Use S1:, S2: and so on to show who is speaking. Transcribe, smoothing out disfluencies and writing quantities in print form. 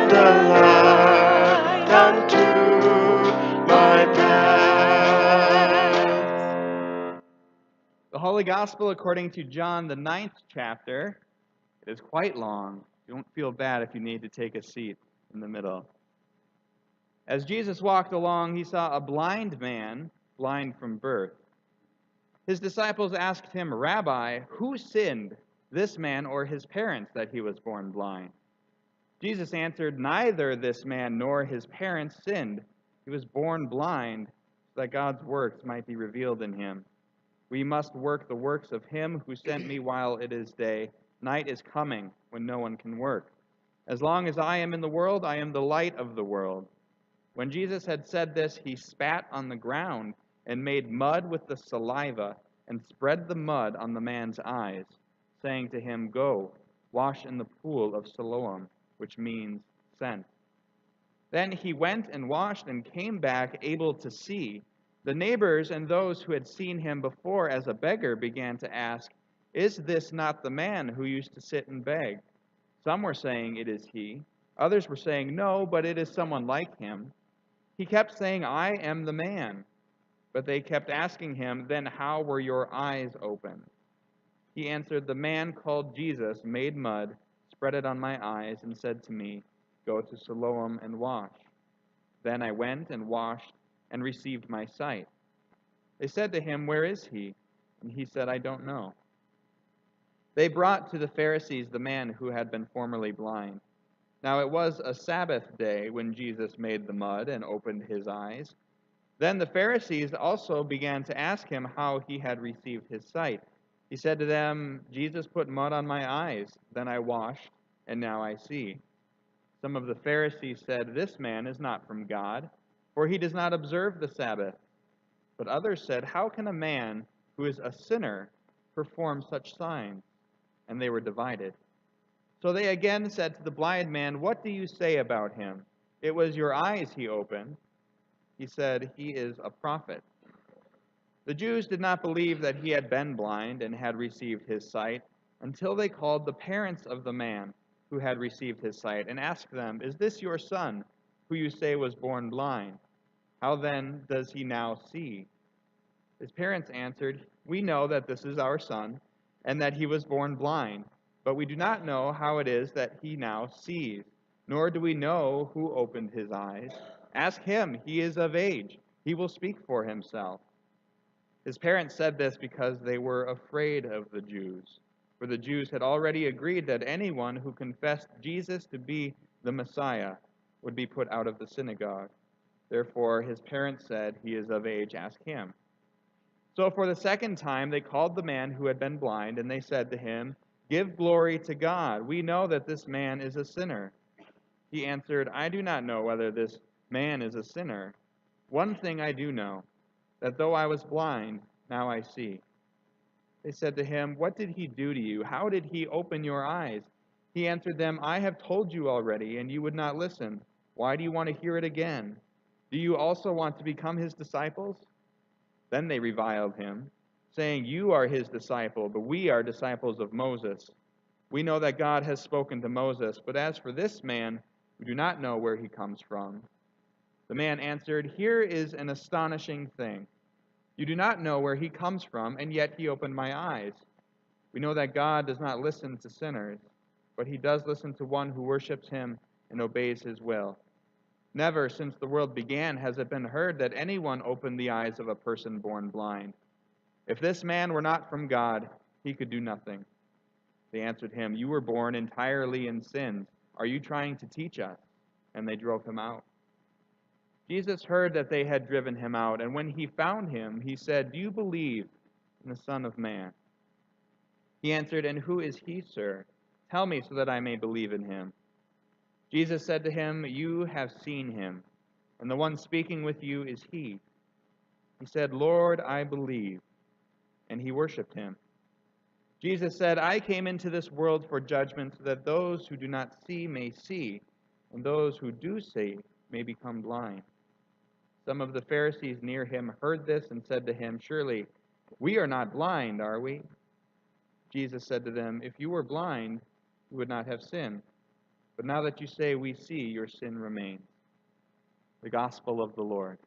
S1: the light unto my path.
S2: The Holy Gospel according to John, the 9th chapter. It is quite long. Don't feel bad if you need to take a seat in the middle. As Jesus walked along, he saw a blind man, blind from birth. His disciples asked him, "Rabbi, who sinned, this man or his parents, that he was born blind?" Jesus answered, "Neither this man nor his parents sinned. He was born blind, so that God's works might be revealed in him. We must work the works of him who sent me while it is day. Night is coming when no one can work. As long as I am in the world, I am the light of the world." When Jesus had said this, he spat on the ground and made mud with the saliva and spread the mud on the man's eyes, saying to him, "Go, wash in the pool of Siloam," which means sent. Then he went and washed and came back able to see. The neighbors and those who had seen him before as a beggar began to ask, "Is this not the man who used to sit and beg?" Some were saying, "It is he." Others were saying, "No, but it is someone like him." He kept saying, "I am the man." But they kept asking him, "Then how were your eyes opened?" He answered, "The man called Jesus made mud, spread it on my eyes, and said to me, 'Go to Siloam and wash.' Then I went and washed and received my sight." They said to him, "Where is he?" And he said, "I don't know." They brought to the Pharisees the man who had been formerly blind. Now it was a Sabbath day when Jesus made the mud and opened his eyes. Then the Pharisees also began to ask him how he had received his sight. He said to them, "Jesus put mud on my eyes, then I washed, and now I see." Some of the Pharisees said, "This man is not from God, for he does not observe the Sabbath." But others said, "How can a man who is a sinner perform such signs?" And they were divided. So they again said to the blind man, "What do you say about him? It was your eyes he opened." He said, "He is a prophet." The Jews did not believe that he had been blind and had received his sight until they called the parents of the man who had received his sight and asked them, "Is this your son, who you say was born blind? How then does he now see?" His parents answered, "We know that this is our son and that he was born blind. But we do not know how it is that he now sees, nor do we know who opened his eyes. Ask him, he is of age. He will speak for himself." His parents said this because they were afraid of the Jews, for the Jews had already agreed that anyone who confessed Jesus to be the Messiah would be put out of the synagogue. Therefore his parents said, "He is of age, ask him." So for the second time they called the man who had been blind, and they said to him, "Give glory to God. We know that this man is a sinner." He answered, "I do not know whether this man is a sinner. One thing I do know, that though I was blind, now I see." They said to him, "What did he do to you? How did he open your eyes?" He answered them, "I have told you already, and you would not listen. Why do you want to hear it again? Do you also want to become his disciples?" Then they reviled him, saying, "You are his disciple, but we are disciples of Moses. We know that God has spoken to Moses, but as for this man, we do not know where he comes from." The man answered, "Here is an astonishing thing. You do not know where he comes from, and yet he opened my eyes. We know that God does not listen to sinners, but he does listen to one who worships him and obeys his will. Never since the world began has it been heard that anyone opened the eyes of a person born blind. If this man were not from God, he could do nothing." They answered him, "You were born entirely in sins. Are you trying to teach us?" And they drove him out. Jesus heard that they had driven him out, and when he found him, he said, "Do you believe in the Son of Man?" He answered, "And who is he, sir? Tell me so that I may believe in him." Jesus said to him, "You have seen him, and the one speaking with you is he." He said, "Lord, I believe," and he worshipped him. Jesus said, "I came into this world for judgment, so that those who do not see may see, and those who do see may become blind." Some of the Pharisees near him heard this and said to him, "Surely we are not blind, are we?" Jesus said to them, "If you were blind, you would not have sinned. But now that you say we see, your sin remains. The gospel of the Lord.